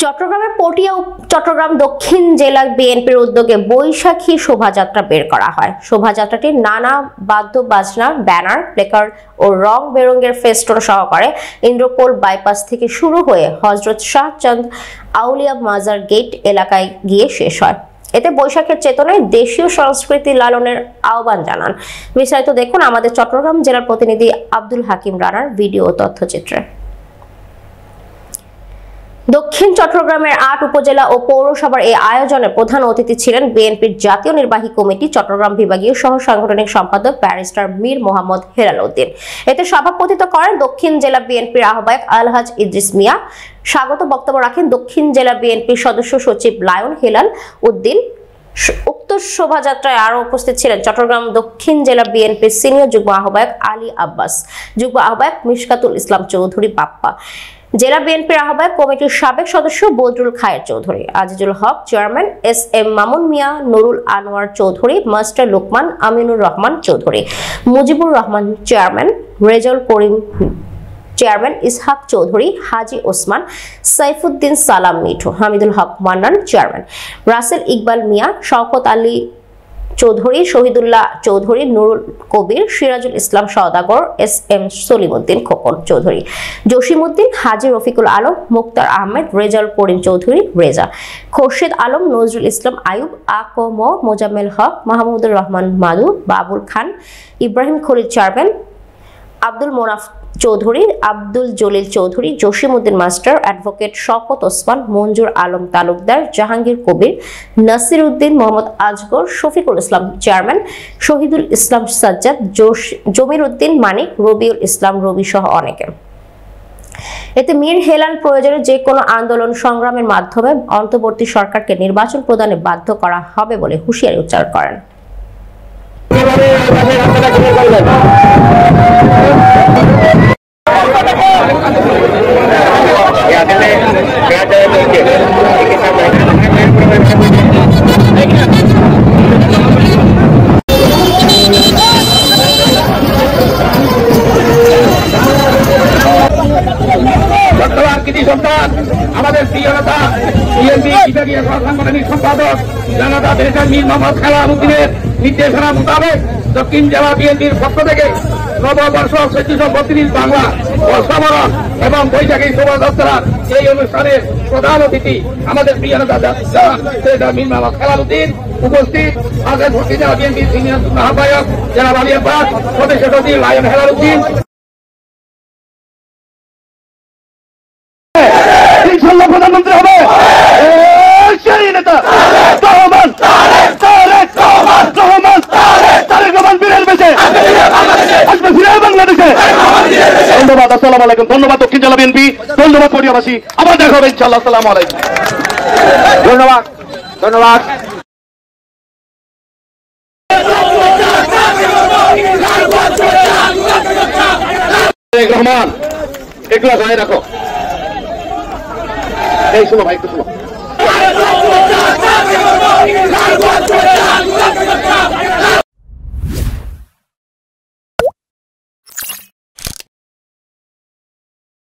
চট্টগ্রামের পটিয়া চট্টগ্রাম দক্ষিণ জেলা বিএনপির উদ্যোগে বৈশাখী শোভাযাত্রা বের করা হয়। শোভাযাত্রাটি নানা বাদ্য বাজনা, ব্যানার, প্লেকার্ড ও রং বেরঙের ফেস্টুন সহকারে ইন্দ্রপোল বাইপাস থেকে শুরু হয়ে হযরত শাহজাদ আউলিয়া মাজার গেট এলাকায় গিয়ে শেষ হয়। এতে বৈশাখের চেতনায় দেশীয় সংস্কৃতি লালনের আহ্বান জানান। বিস্তারিত দেখুন আমাদের চট্টগ্রাম জেলার প্রতিনিধি আব্দুল হাকিম রানার ভিডিও ও তথ্যচিত্রে। দক্ষিণ চট্টগ্রামের ৮ উপজেলা ও পৌরসভার এই আয়োজনে প্রধান অতিথি ছিলেন বিএনপির জাতীয় নির্বাহী কমিটি চট্টগ্রাম বিভাগীয় সহ সাংগঠনিক সম্পাদক ব্যারিস্টার মীর মোহাম্মদ হেলাল উদ্দিন। এতে সভাপতিত্ব করেন দক্ষিণ জেলা বিএনপির আহ্বায়ক আলহাজ ইদ্রিস মিয়া। স্বাগত বক্তব্য রাখেন দক্ষিণ জেলা বিএনপির সদস্য সচিব লায়ন হেলাল উদ্দিন। উক্ত শোভাযাত্রায় আরো উপস্থিত ছিলেন চট্টগ্রাম দক্ষিণ জেলা বিএনপির সিনিয়র যুগ্ম আহ্বায়ক আলী আব্বাস, যুগ্ম আহ্বায়ক মিশকাতুল ইসলাম চৌধুরী বাপ্পা, জেলা বিএনপির আহ্বায়ক কমিটির সাবেক সদস্য বদরুল খায়ের চৌধুরী, আজিজুল হক চেয়ারম্যান, এস.এম. মামুন মিয়া, Nurul Anwar Chowdhury, master Lokman, Aminur Rahman Chowdhury, Mujibur Rahman chairman, Rezaul Karim chairman, Ishaq Chowdhury, হাজি ওসমান, সাইফুদ্দিন সালাম মিঠু, হামিদুল হক মান্নান চেয়ারম্যান, রাসেল ইকবাল মিয়া, শওকত আলী চৌধুরী, শহীদুল্লাহ চৌধুরী, নুরুল কবির, সিরাজুল ইসলাম সওদাগর, এস.এম. সলিমউদ্দিন খোকন চৌধুরী, জসিমউদ্দিন, হাজি রফিকুল আলম, মুক্তার আহমেদ, রেজাউল করিম চৌধুরী রেজা, খোরশেদ আলম, নজরুল ইসলাম আয়ুব, আকম, Mozammel Haque, Mahmudur Rahman Madu, Babul Khan, Ibrahim Khalil chairman, Abdul Monaf Chowdhury, Abdul Jalil Chowdhury, Jasimuddin master, advocate Shawkat Osman, Manzur Alam Talukdar, Jahangir Kabir, Nasir Uddin, Mohammad Azgar, Shafiqul Islam chairman, Shahidul Islam Sajjad, Jamir Uddin মানিক, রবিউল ইসলাম রবি সহ অনেকে। এতে মীর হেলাল প্রয়োজনে যে কোনো আন্দোলন সংগ্রামের মাধ্যমে অন্তর্বর্তী সরকারকে নির্বাচন প্রদানে বাধ্য করা হবে বলে হুঁশিয়ারি উচ্চারণ করেন। আমাদের প্রিয় নেতা বিএনপি বিভাগীয় সাংগঠনিক সম্পাদক জনতা ব্যারিস্টার মীর মোহাম্মদ হেলাল উদ্দিনের নির্দেশনা মোতাবেক দক্ষিণ জেলা বিএনপির পক্ষ থেকে নববর্ষ ১৪৩২ বাংলা বর্ষবরণ এবং বৈশাখী শোভাযাত্রার এই অনুষ্ঠানের প্রধান অতিথি আমাদের প্রিয় নেতা মীর মোহাম্মদ হেলাল উদ্দিন উপস্থিত আছেন। দক্ষিণ জেলা বিএনপির সিনিয়র আহ্বায়ক জনাব আলী আব্বাস, সদস্য সচিব লায়ন হেলাল উদ্দিন। প্রধানমন্ত্রী হবে সেই নেতা বাংলাদেশে। ধন্যবাদ, আসসালামু আলাইকুম। ধন্যবাদ দক্ষিণ জেলা বিএনপি, ধন্যবাদ পটিয়াবাসী। আবার দেখা হবে ইনশাআল্লাহ। আসসালামু আলাইকুম। ধন্যবাদ, ধন্যবাদ। রহমান এগুলো গায়ে রাখো। এই শোনো ভাই, একটু শোনো।